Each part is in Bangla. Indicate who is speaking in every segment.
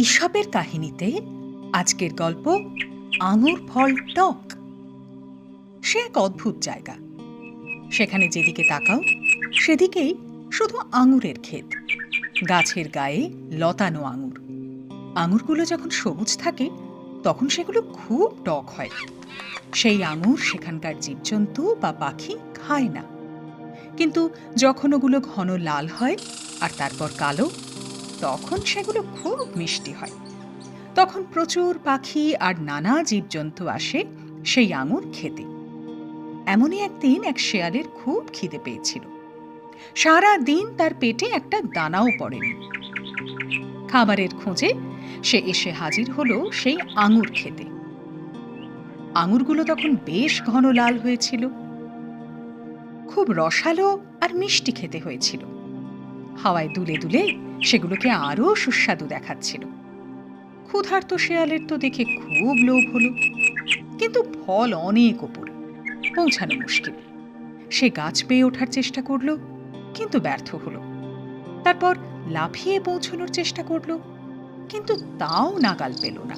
Speaker 1: ঈশপের কাহিনীতে আজকের গল্প আঙুর ফল টক। সে এক অদ্ভুত জায়গা। সেখানে যেদিকে তাকাও সেদিকেই শুধু আঙুরের ক্ষেত, গাছের গায়ে লতানো আঙুর। আঙুরগুলো যখন সবুজ থাকে তখন সেগুলো খুব টক হয়। সেই আঙুর সেখানকার জীবজন্তু বা পাখি খায় না, কিন্তু যখন ওগুলো ঘন লাল হয় আর তারপর কালো, তখন সেগুলো খুব মিষ্টি হয়। তখন প্রচুর পাখি আর নানা জীবজন্তু আসে সেই আঙুর খেতে। এমনই একদিন এক শেয়ালের খুব খিদে পেয়েছিল। সারা দিন তার পেটে একটা দানাও পড়েনি। খাবারের খোঁজে সে এসে হাজির হলো সেই আঙুর খেতে। আঙুরগুলো তখন বেশ ঘন লাল হয়েছিল, খুব রসালো আর মিষ্টি খেতে হয়েছিল। হাওয়ায় দুলে দুলে সেগুলোকে আরো সুস্বাদু দেখাচ্ছিল। ক্ষুধার্ত শেয়ালের তো দেখে খুব লোভ হলো, কিন্তু ফল অনেক ওপরে, পৌঁছানো মুশকিল। সে গাছ পেয়ে ওঠার চেষ্টা করলো, কিন্তু ব্যর্থ হলো। তারপর লাফিয়ে পৌঁছানোর চেষ্টা করলো, কিন্তু তাও নাগাল পেল না।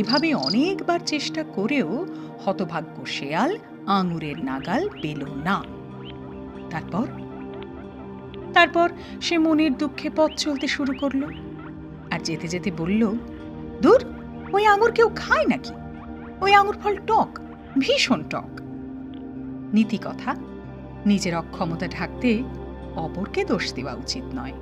Speaker 1: এভাবে অনেকবার চেষ্টা করেও হতভাগ্য শেয়াল আঙুরের নাগাল পেল না। তারপর সে মনের দুঃখে পথ চলতে শুরু করলো, আর যেতে যেতে বলল, দূর, ওই আঙুর কেউ খায় নাকি? ওই আঙুর ফল টক, ভীষণ টক। নীতি কথা, নিজের অক্ষমতা ঢাকতে অপরকে দোষ দেওয়া উচিত নয়।